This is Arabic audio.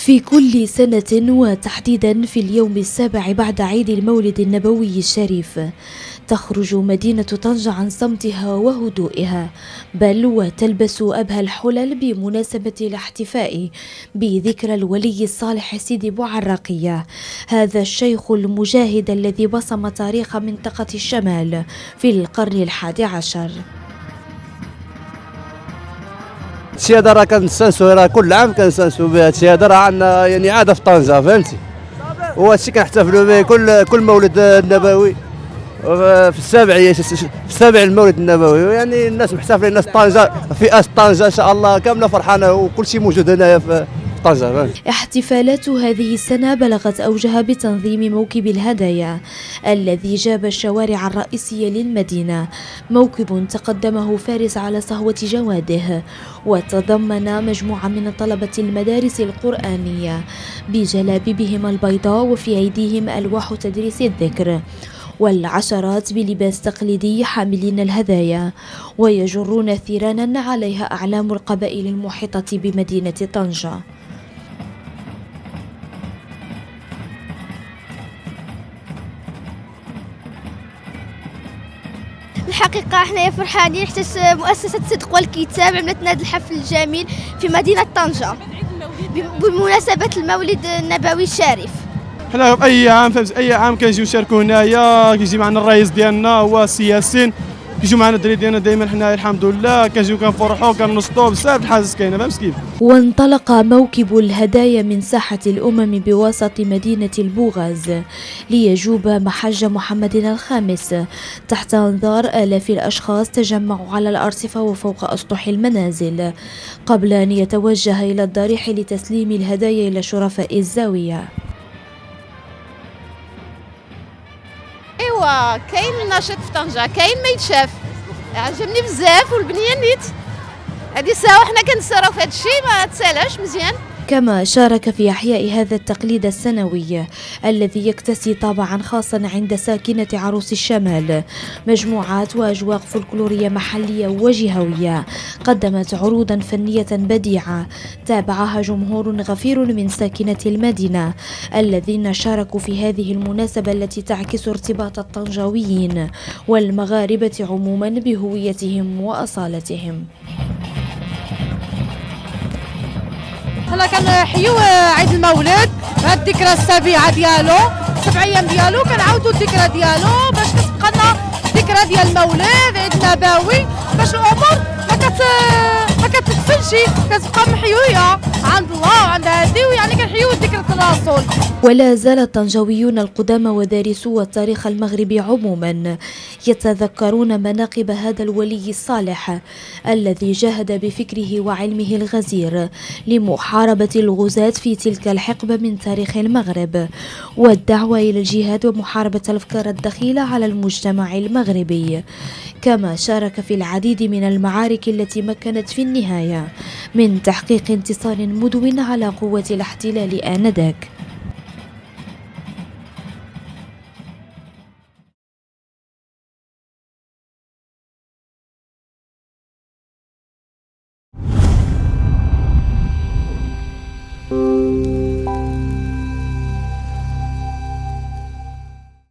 في كل سنة وتحديدا في اليوم السابع بعد عيد المولد النبوي الشريف تخرج مدينة طنجة عن صمتها وهدوئها، بل وتلبس أبهى الحلل بمناسبة الاحتفاء بذكرى الولي الصالح سيدي بوعراقية، هذا الشيخ المجاهد الذي بصم تاريخ منطقة الشمال في القرن ال11. الشهاده راه كنستانسوا، راه كل عام كنستانسوا بها الشهاده، راه عندنا يعني عاده في طنجه فهمتي، وهذا الشيء كنحتفلوا به كل مولد النبوي في السابع المولد النبوي، يعني الناس محتفلين، الناس طنجه فئات طنجه ان شاء الله كامله فرحانه وكل شيء موجود هنايا في طنجه. احتفالات هذه السنة بلغت أوجها بتنظيم موكب الهدايا الذي جاب الشوارع الرئيسية للمدينة، موكب تقدمه فارس على صهوة جواده، وتضمن مجموعة من طلبة المدارس القرآنية بجلابيبهم البيضاء وفي أيديهم ألواح تدريس الذكر، والعشرات بلباس تقليدي حاملين الهدايا ويجرون ثيرانا عليها أعلام القبائل المحيطة بمدينة طنجة. الحقيقة احنا فرحانين حتى مؤسسة صدق والكتاب عملت لنا هذا الحفل الجميل في مدينة طنجة بمناسبة المولد النبوي الشريف. حنا اي عام كنجيو نشاركوا هنايا، كيجي معنا الرئيس ديالنا هو السي ياسين، كيجيو معنا الدراري ديالنا دائما حنايا الحمد لله، كنجيو كنفرحوا كننشطوا بزاف الحاجات كاينه فهمت كيف. وانطلق موكب الهدايا من ساحة الأمم بوسط مدينة البوغاز ليجوب محج محمد الخامس تحت أنظار آلاف الأشخاص تجمعوا على الأرصفة وفوق أسطح المنازل قبل أن يتوجه إلى الضريح لتسليم الهدايا إلى شرفاء الزاوية. ايوا كاين نشاط في طنجة، كاين ما يتشاف، عجبني بزاف والبنيه نيت هذه الساعه وحنا كنسراو في هذا الشيء ما تسالاش مزيان. كما شارك في إحياء هذا التقليد السنوي الذي يكتسي طابعا خاصا عند ساكنة عروس الشمال مجموعات وأجواء فولكلورية محلية وجهوية قدمت عروضا فنية بديعة تابعها جمهور غفير من ساكنة المدينة الذين شاركوا في هذه المناسبة التي تعكس ارتباط الطنجاويين والمغاربة عموما بهويتهم وأصالتهم. حنا كنحيو عيد المولد بهاد الذكرى السابعه ديالو، 7 ايام ديالو كنعاودوا الذكرى ديالو باش كتبقى لنا الذكرى ديال المولد عيد النبوي، باش الامور ما كتتفلش، كتبقى محيويه عند الله وعند هادي، ويعني كنحيو ذكرى الرسول. ولا زال الطنجاويون القدامى ودارسو التاريخ المغربي عموما يتذكرون مناقب هذا الولي الصالح الذي جاهد بفكره وعلمه الغزير لمحاربة الغزاة في تلك الحقبة من تاريخ المغرب والدعوة إلى الجهاد ومحاربة الأفكار الدخيلة على المجتمع المغربي، كما شارك في العديد من المعارك التي مكنت في النهاية من تحقيق انتصار مدون على قوة الاحتلال آنذاك.